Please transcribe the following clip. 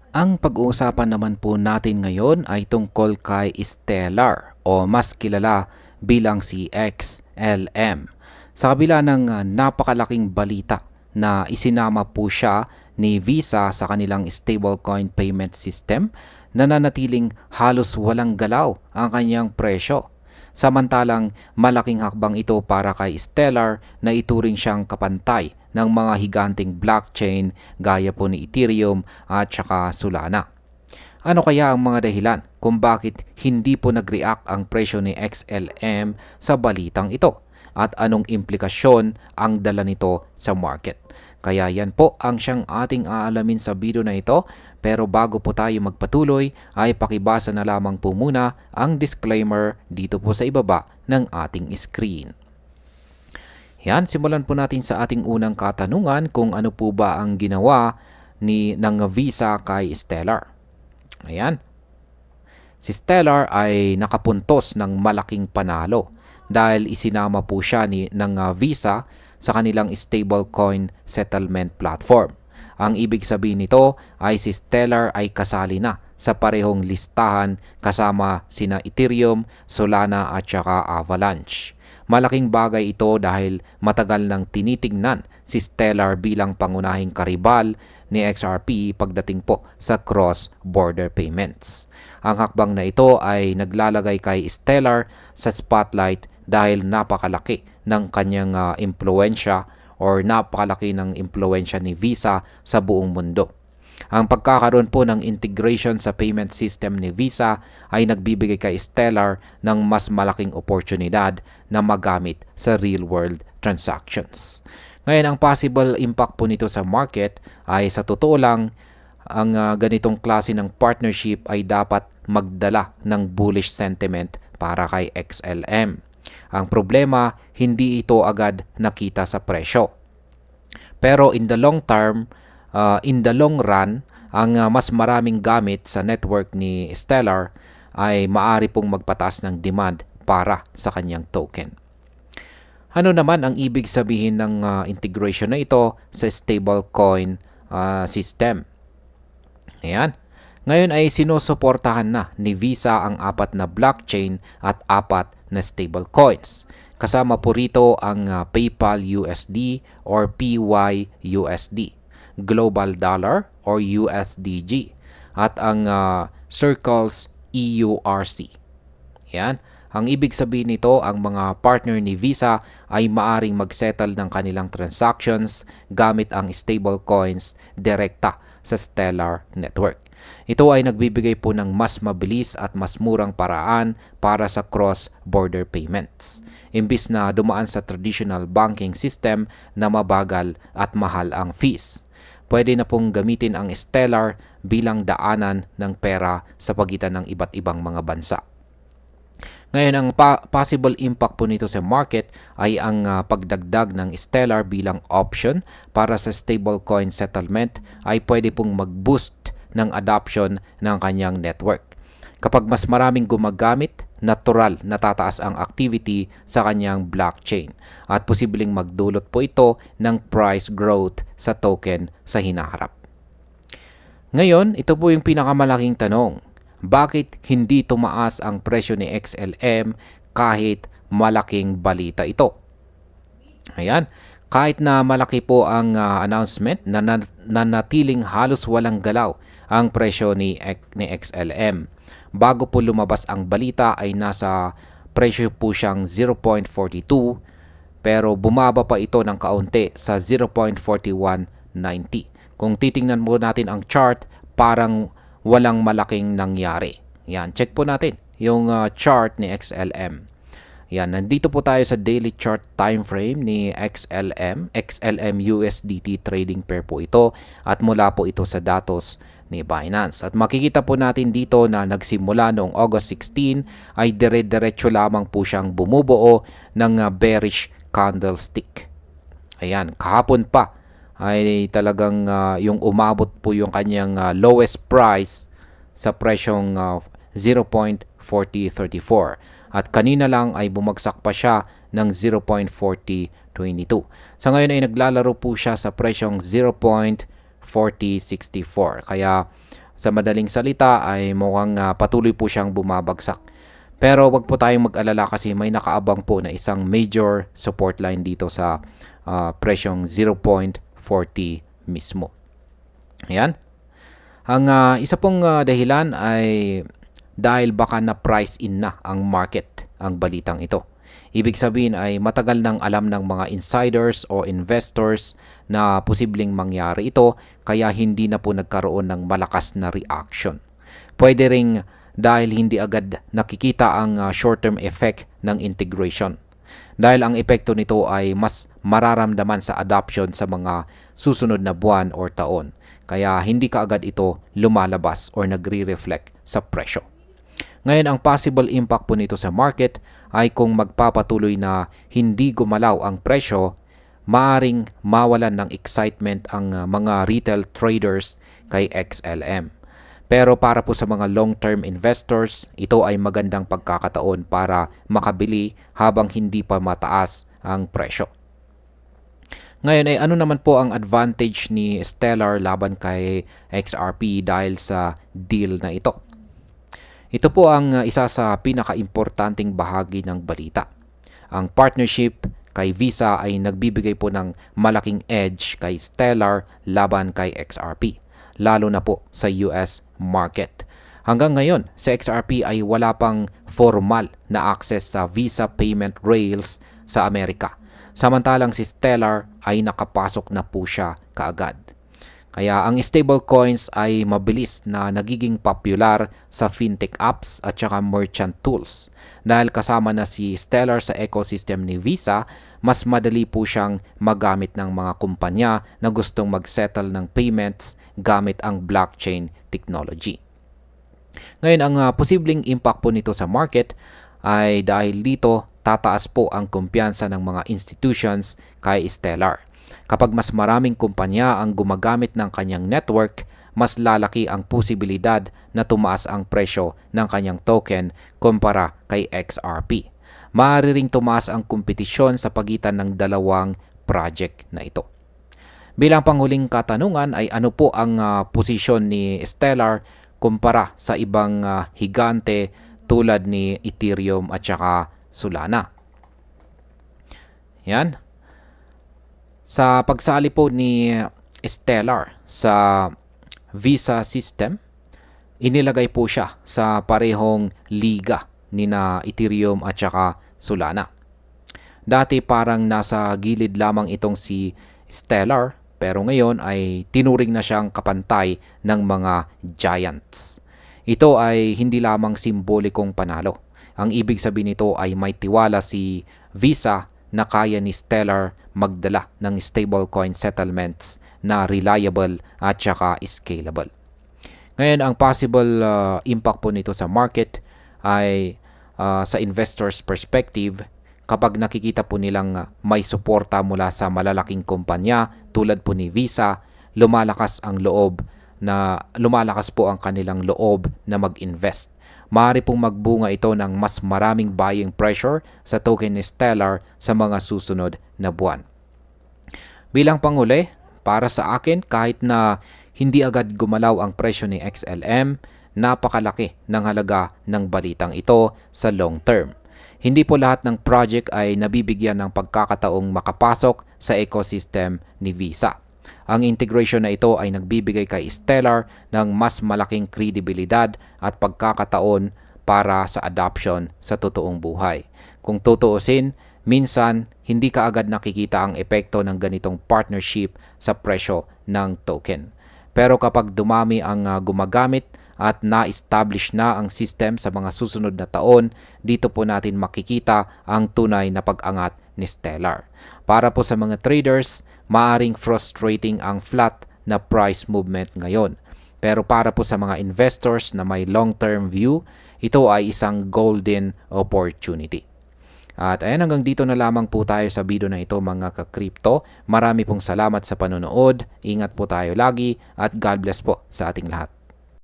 Ang pag-uusapan naman po natin ngayon ay tungkol kay Stellar o mas kilala bilang si XLM. Sa kabila ng napakalaking balita na isinama po siya ni Visa sa kanilang stablecoin payment system, nananatiling halos walang galaw ang kanyang presyo. Samantalang malaking hakbang ito para kay Stellar na ituring siyang kapantay ng mga higanting blockchain gaya po ni Ethereum at saka Solana. Ano kaya ang mga dahilan kung bakit hindi po nag-react ang presyo ni XLM sa balitang ito? At anong implikasyon ang dala nito sa market? Kaya yan po ang siyang ating aalamin sa video na ito. Pero bago po tayo magpatuloy ay pakibasa na lamang po muna ang disclaimer dito po sa ibaba ng ating screen. Yan, simulan po natin sa ating unang katanungan kung ano po ba ang ginawa ng Visa kay Stellar. Ayan. Si Stellar ay nakapuntos ng malaking panalo dahil isinama po siya ng Visa sa kanilang stablecoin settlement platform. Ang ibig sabihin nito ay si Stellar ay kasali na sa parehong listahan kasama sina Ethereum, Solana at saka Avalanche. Malaking bagay ito dahil matagal nang tinitingnan si Stellar bilang pangunahing karibal ni XRP pagdating po sa cross-border payments. Ang hakbang na ito ay naglalagay kay Stellar sa spotlight dahil napakalaki ng kanyang impluensya or napakalaki ng impluensya ni Visa sa buong mundo. Ang pagkakaroon po ng integration sa payment system ni Visa ay nagbibigay kay Stellar ng mas malaking oportunidad na magamit sa real-world transactions. Ngayon, ang possible impact po nito sa market ay sa totoo lang, ang ganitong klase ng partnership ay dapat magdala ng bullish sentiment para kay XLM. Ang problema, hindi ito agad nakita sa presyo. Pero in the long run, ang mas maraming gamit sa network ni Stellar ay maaari pong magpataas ng demand para sa kanyang token. Ano naman ang ibig sabihin ng integration na ito sa stablecoin system? Ayan. Ngayon ay sinusuportahan na ni Visa ang 4 na blockchain at 4 na stablecoins. Kasama po rito ang PayPal USD or PYUSD, Global Dollar or USDG, at ang Circle's EURC. Yan. Ang ibig sabihin nito, ang mga partner ni Visa ay maaring mag-settle ng kanilang transactions gamit ang stablecoins direkta sa Stellar Network. Ito ay nagbibigay po ng mas mabilis at mas murang paraan para sa cross-border payments. Imbis na dumaan sa traditional banking system na mabagal at mahal ang fees. Pwede na pong gamitin ang Stellar bilang daanan ng pera sa pagitan ng iba't ibang mga bansa. Ngayon, ang possible impact po nito sa market ay ang pagdagdag ng Stellar bilang option para sa stablecoin settlement ay pwede pong mag-boost ng adoption ng kanyang network. Kapag mas maraming gumagamit, natural na tataas ang activity sa kanyang blockchain at posibleng magdulot po ito ng price growth sa token sa hinaharap. Ngayon, ito po yung pinakamalaking tanong. Bakit hindi tumaas ang presyo ni XLM kahit malaking balita ito? Ayan, kahit na malaki po ang announcement na nanatiling halos walang galaw ang presyo ni XLM. Bago po lumabas ang balita ay nasa presyo po siyang 0.42 pero bumaba pa ito ng kaunti sa 0.4190. Kung titingnan mo natin ang chart, parang walang malaking nangyari. Yan, check po natin yung chart ni XLM. Yan, nandito po tayo sa daily chart time frame ni XLM. XLM USDT trading pair po ito at mula po ito sa datos ni Binance. At makikita po natin dito na nagsimula noong August 16 ay dire-diretso lamang po siyang bumubuo ng bearish candlestick. Ayan, kahapon pa ay talagang yung umabot po yung kanyang lowest price sa presyong 0.4034 at kanina lang ay bumagsak pa siya ng 0.4022. Sa ngayon ay naglalaro po siya sa presyong 0.40 40.64. Kaya sa madaling salita ay mukhang patuloy po siyang bumabagsak. Pero wag po tayong mag-alala kasi may nakaabang po na isang major support line dito sa presyong 0.40 mismo. Ayan. Ang isa pong dahilan ay dahil baka na price in na ang market ang balitang ito. Ibig sabihin ay matagal nang alam ng mga insiders o investors na posibleng mangyari ito kaya hindi na po nagkaroon ng malakas na reaction. Pwede ring dahil hindi agad nakikita ang short-term effect ng integration. Dahil ang epekto nito ay mas mararamdaman sa adoption sa mga susunod na buwan o taon. Kaya hindi kaagad ito lumalabas or nagre-reflect sa presyo. Ngayon, ang possible impact po nito sa market ay kung magpapatuloy na hindi gumalaw ang presyo, maaring mawalan ng excitement ang mga retail traders kay XLM. Pero para po sa mga long-term investors, ito ay magandang pagkakataon para makabili habang hindi pa mataas ang presyo. Ngayon ay ano naman po ang advantage ni Stellar laban kay XRP dahil sa deal na ito? Ito po ang isa sa pinaka-importanting bahagi ng balita. Ang partnership kay Visa ay nagbibigay po ng malaking edge kay Stellar laban kay XRP, lalo na po sa US market. Hanggang ngayon, sa XRP ay wala pang formal na access sa Visa payment rails sa Amerika. Samantalang si Stellar ay nakapasok na po siya kaagad. Kaya ang stablecoins ay mabilis na nagiging popular sa fintech apps at saka merchant tools. Dahil kasama na si Stellar sa ecosystem ni Visa, mas madali po siyang magamit ng mga kumpanya na gustong mag-settle ng payments gamit ang blockchain technology. Ngayon, ang posibleng impact po nito sa market ay dahil dito tataas po ang kumpiyansa ng mga institutions kay Stellar. Kapag mas maraming kumpanya ang gumagamit ng kanyang network, mas lalaki ang posibilidad na tumaas ang presyo ng kanyang token kumpara kay XRP. Maaari ring tumaas ang kompetisyon sa pagitan ng dalawang project na ito. Bilang panghuling katanungan ay ano po ang posisyon ni Stellar kumpara sa ibang higante tulad ni Ethereum at saka Solana? Yan. Sa pagsali po ni Stellar sa Visa system, inilagay po siya sa parehong liga ni na Ethereum at saka Solana. Dati parang nasa gilid lamang itong si Stellar, pero ngayon ay tinuring na siyang kapantay ng mga giants. Ito ay hindi lamang simbolikong panalo. Ang ibig sabihin nito ay may tiwala si Visa na kaya ni Stellar magdala ng stablecoin settlements na reliable at saka scalable. Ngayon, ang possible impact po nito sa market ay sa investors' perspective, kapag nakikita po nilang may suporta mula sa malalaking kumpanya tulad po ni Visa, lumalakas po ang kanilang loob na mag-invest. Maaari pong magbunga ito ng mas maraming buying pressure sa token ni Stellar sa mga susunod na buwan. Bilang panghuli, para sa akin, kahit na hindi agad gumalaw ang presyo ni XLM, napakalaki ng halaga ng balitang ito sa long term. Hindi po lahat ng project ay nabibigyan ng pagkakataong makapasok sa ecosystem ni Visa. Ang integration na ito ay nagbibigay kay Stellar ng mas malaking kredibilidad at pagkakataon para sa adoption sa totoong buhay. Kung tutuusin, minsan hindi kaagad nakikita ang epekto ng ganitong partnership sa presyo ng token. Pero kapag dumami ang gumagamit at na-establish na ang system sa mga susunod na taon, dito po natin makikita ang tunay na pag-angat ni Stellar. Para po sa mga traders, maaring frustrating ang flat na price movement ngayon. Pero para po sa mga investors na may long-term view, ito ay isang golden opportunity. At ayan, hanggang dito na lamang po tayo sa video na ito mga ka-crypto. Marami pong salamat sa panonood. Ingat po tayo lagi at God bless po sa ating lahat.